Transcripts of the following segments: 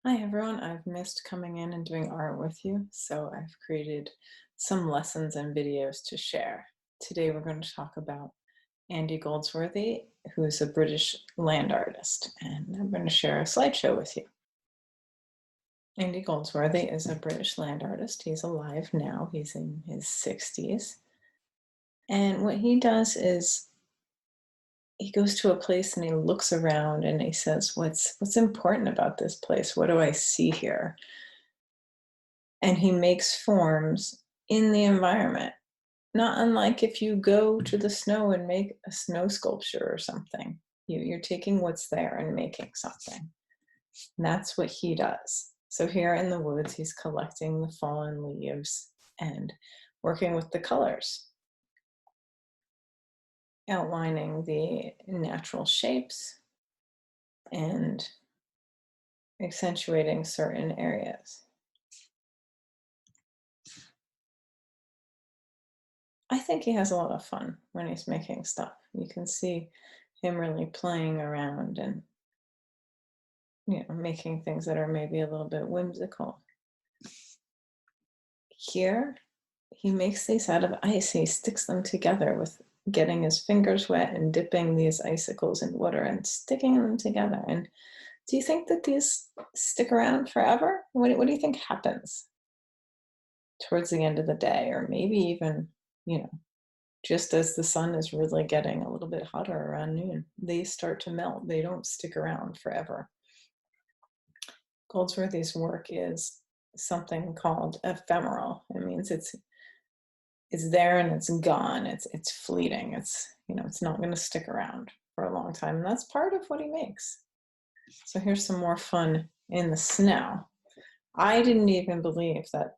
Hi everyone, I've missed coming in and doing art with you, so I've created some lessons and videos to share. Today we're going to talk about Andy Goldsworthy, who is a British land artist, and I'm going to share a slideshow with you. Andy Goldsworthy is a British land artist. He's alive now, he's in his 60s. And what he does is he goes to a place and he looks around and he says, what's important about this place? What do I see here? And he makes forms in the environment, not unlike if you go to the snow and make a snow sculpture or something. You're taking what's there and making something. And that's what he does. So here in the woods, he's collecting the fallen leaves and working with the colors, outlining the natural shapes and accentuating certain areas. I think he has a lot of fun when he's making stuff. You can see him really playing around and making things that are maybe a little bit whimsical. Here, he makes these out of ice. He sticks them together with getting his fingers wet and dipping these icicles in water and sticking them together. And do you think that these stick around forever? What do you think happens towards the end of the day, or maybe even, just as the sun is really getting a little bit hotter around noon, they start to melt. They don't stick around forever. Goldsworthy's work is something called ephemeral. It means it's there and it's gone. It's fleeting. It's not going to stick around for a long time. And that's part of what he makes. So here's some more fun in the snow. I didn't even believe that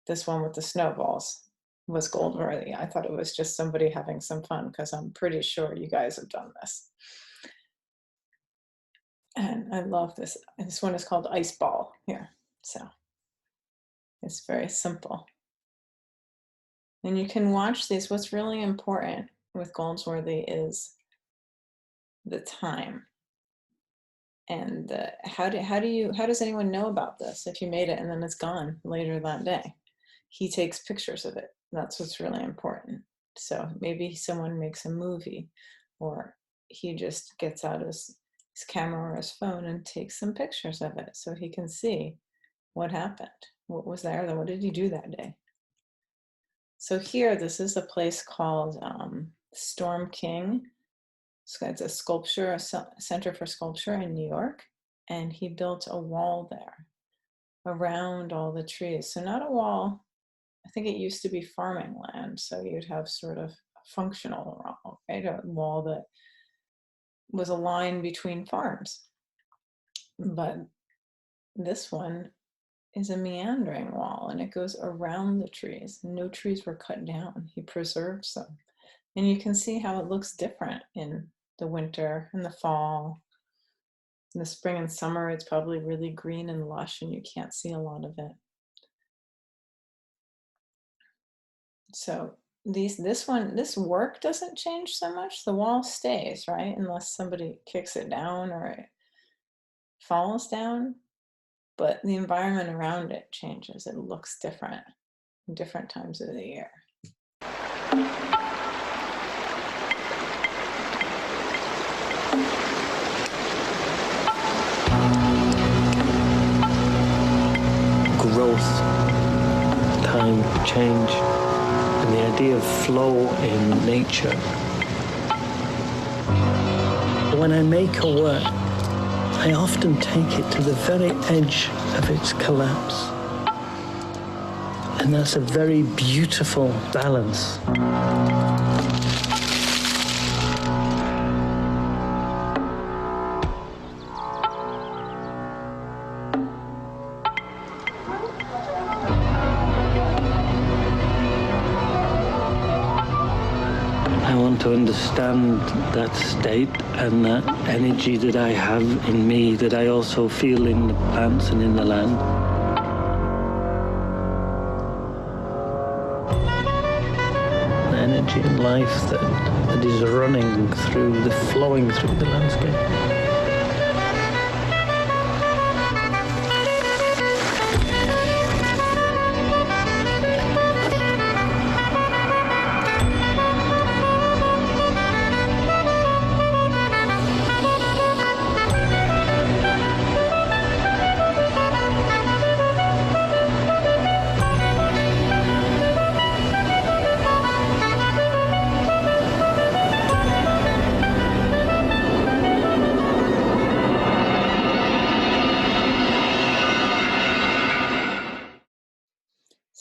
this one with the snowballs was Goldsworthy. I thought it was just somebody having some fun, because I'm pretty sure you guys have done this. And I love this. This one is called Ice Ball here. So it's very simple. And you can watch these. What's really important with Goldsworthy is the time. And how does anyone know about this if you made it and then it's gone later that day? He takes pictures of it. That's what's really important. So maybe someone makes a movie, or he just gets out his camera or his phone and takes some pictures of it so he can see what happened, what was there, then what did he do that day. So here, this is a place called Storm King. So it's a sculpture, a center for sculpture in New York, and he built a wall there around all the trees. So not a wall, I think it used to be farming land, so you'd have sort of a functional wall, right? A wall that was a line between farms. But this one is a meandering wall, and it goes around the trees. No trees were cut down. He preserves them. And you can see how it looks different in the winter and the fall. In the spring and summer, it's probably really green and lush, and you can't see a lot of it. So this work doesn't change so much. The wall stays, right? Unless somebody kicks it down or it falls down. But the environment around it changes. It looks different in different times of the year. Growth, time, change, and the idea of flow in nature. When I make a work, I often take it to the very edge of its collapse. And that's a very beautiful balance. I want to understand that state and that energy that I have in me, that I also feel in the plants and in the land. The energy and life that is running through, flowing through the landscape.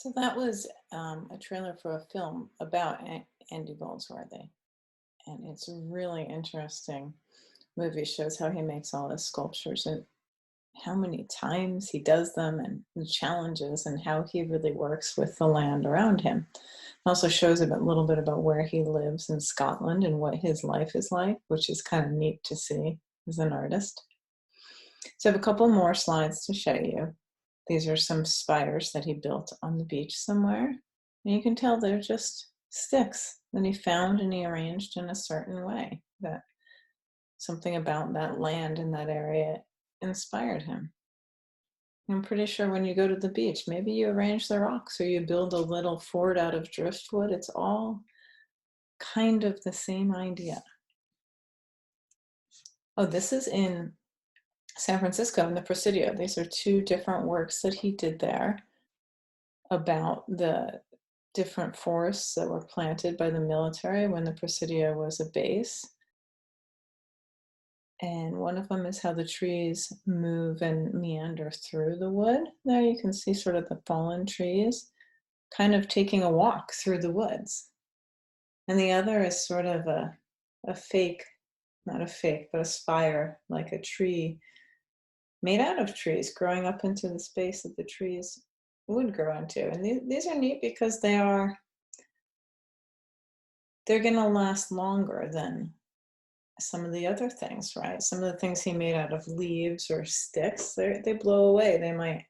So that was a trailer for a film about Andy Goldsworthy, and it's a really interesting movie. Shows how he makes all his sculptures and how many times he does them and the challenges and how he really works with the land around him. It also shows a little bit about where he lives in Scotland and what his life is like, which is kind of neat to see as an artist. So I have a couple more slides to show you. These are some spires that he built on the beach somewhere. And you can tell they're just sticks that he found and he arranged in a certain way, that something about that land in that area inspired him. I'm pretty sure when you go to the beach, maybe you arrange the rocks or you build a little fort out of driftwood. It's all kind of the same idea. Oh, this is in San Francisco in the Presidio. These are two different works that he did there about the different forests that were planted by the military when the Presidio was a base. And one of them is how the trees move and meander through the wood. There you can see sort of the fallen trees kind of taking a walk through the woods. And the other is sort of a fake, not a fake, but a spire, like a tree made out of trees growing up into the space that the trees would grow into. And these are neat because they're going to last longer than some of the other things, right? Some of the things he made out of leaves or sticks, they blow away. They might,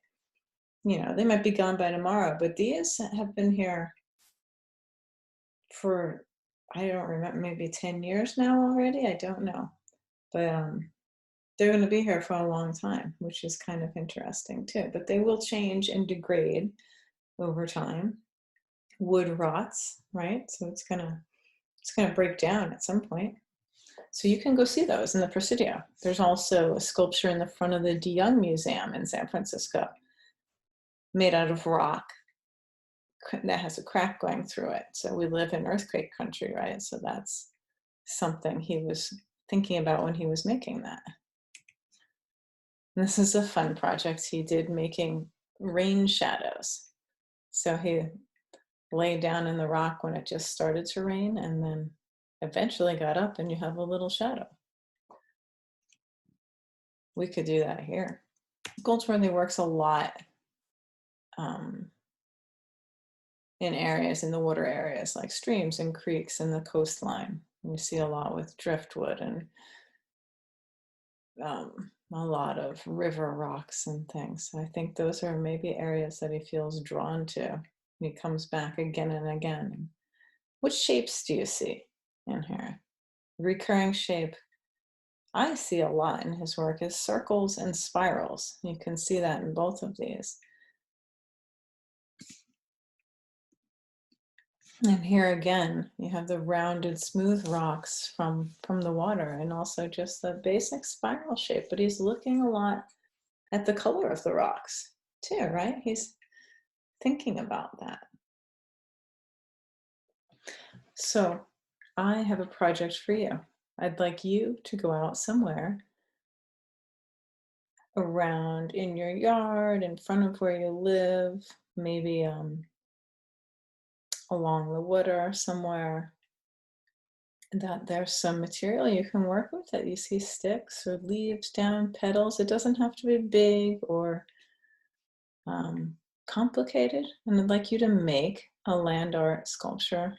they might be gone by tomorrow, but these have been here for, I don't remember, maybe 10 years now already. I don't know. But they're going to be here for a long time, which is kind of interesting too. But they will change and degrade over time. Wood rots, right? So it's gonna break down at some point. So you can go see those in the Presidio. There's also a sculpture in the front of the DeYoung Museum in San Francisco, made out of rock that has a crack going through it. So we live in earthquake country, right? So that's something he was thinking about when he was making that. And this is a fun project he did, making rain shadows. So he lay down in the rock when it just started to rain and then eventually got up and you have a little shadow. We could do that here. Goldsworthy works a lot in areas, in the water areas like streams and creeks and the coastline. You see a lot with driftwood and a lot of river rocks and things. I think those are maybe areas that he feels drawn to. He comes back again and again. What shapes do you see in here? Recurring shape I see a lot in his work is circles and spirals. You can see that in both of these. And here again, you have the rounded, smooth rocks from the water and also just the basic spiral shape. But he's looking a lot at the color of the rocks too, right? He's thinking about that. So I have a project for you. I'd like you to go out somewhere around in your yard, in front of where you live, maybe along the water somewhere, that there's some material you can work with, that you see sticks or leaves down, petals. It doesn't have to be big or complicated. And I'd like you to make a land art sculpture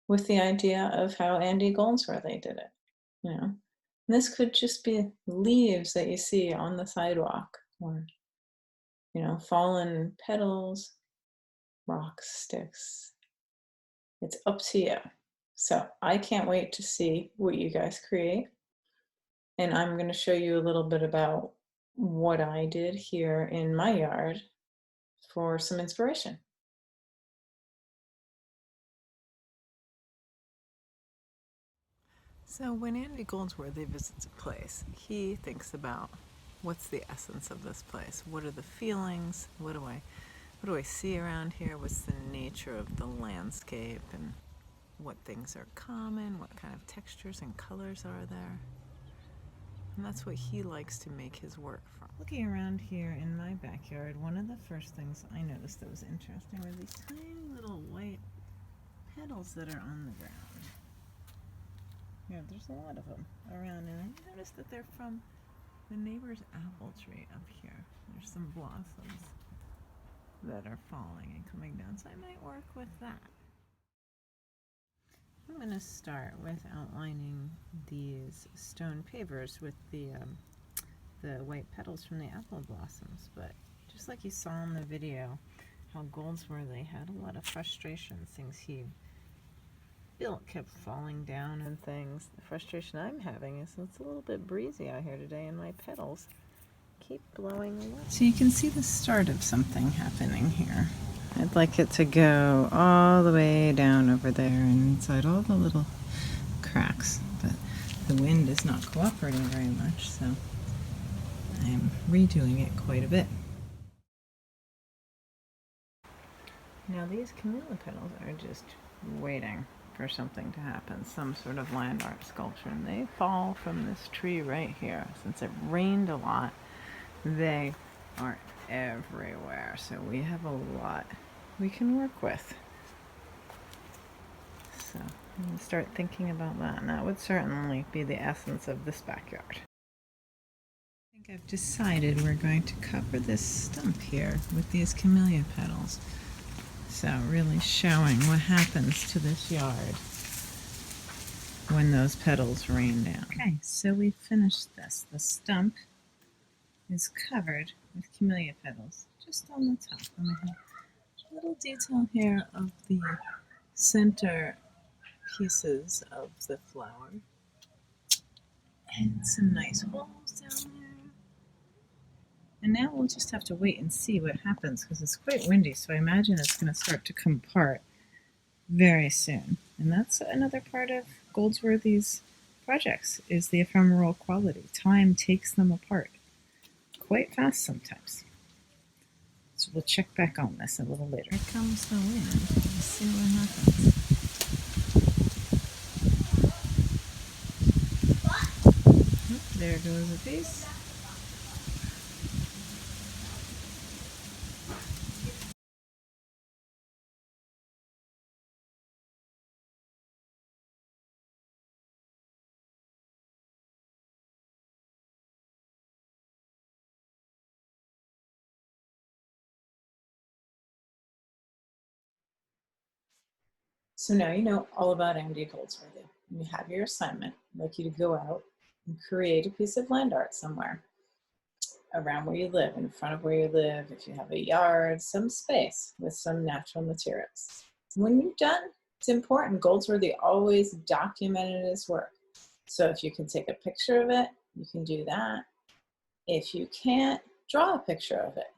with the idea of how Andy Goldsworthy did it, you know. And this could just be leaves that you see on the sidewalk, or, fallen petals, rocks, sticks. It's up to you. So I can't wait to see what you guys create. And I'm going to show you a little bit about what I did here in my yard for some inspiration. So when Andy Goldsworthy visits a place, he thinks about, what's the essence of this place? What are the feelings? What do I see around here? What's the nature of the landscape, and what things are common? What kind of textures and colors are there? And that's what he likes to make his work from. Looking around here in my backyard, one of the first things I noticed that was interesting were these tiny little white petals that are on the ground. Yeah, there's a lot of them around, and I noticed that they're from the neighbor's apple tree up here. There's some blossoms that are falling and coming down, so I might work with that. I'm going to start with outlining these stone pavers with the white petals from the apple blossoms, but just like you saw in the video, how Goldsworthy had a lot of frustration. Things he built kept falling down and things. The frustration I'm having is it's a little bit breezy out here today and my petals keep blowing away. So you can see the start of something happening here. I'd like it to go all the way down over there and inside all the little cracks, but the wind is not cooperating very much, so I'm redoing it quite a bit. Now these camellia petals are just waiting for something to happen, some sort of land art sculpture, and they fall from this tree right here. Since it rained a lot, they are everywhere, so we have a lot we can work with. So I'm going to start thinking about that, and that would certainly be the essence of this backyard. I think I've decided we're going to cover this stump here with these camellia petals. So really showing what happens to this yard when those petals rain down. Okay, so we finished this. The stump is covered with camellia petals just on the top. And we have a little detail here of the center pieces of the flower. And some nice holes down there. And now we'll just have to wait and see what happens because it's quite windy, so I imagine it's going to start to come apart very soon. And that's another part of Goldsworthy's projects, is the ephemeral quality. Time takes them apart quite fast sometimes. So we'll check back on this a little later. Here comes the wind. Let's see what happens. Oop, there goes a piece. So now you know all about Andy Goldsworthy. You have your assignment. I'd like you to go out and create a piece of land art somewhere around where you live, in front of where you live, if you have a yard, some space with some natural materials. When you're done, it's important. Goldsworthy always documented his work. So if you can take a picture of it, you can do that. If you can't, draw a picture of it.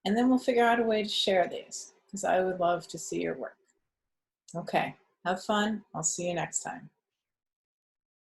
And then we'll figure out a way to share these, because I would love to see your work. Okay, have fun. I'll see you next time.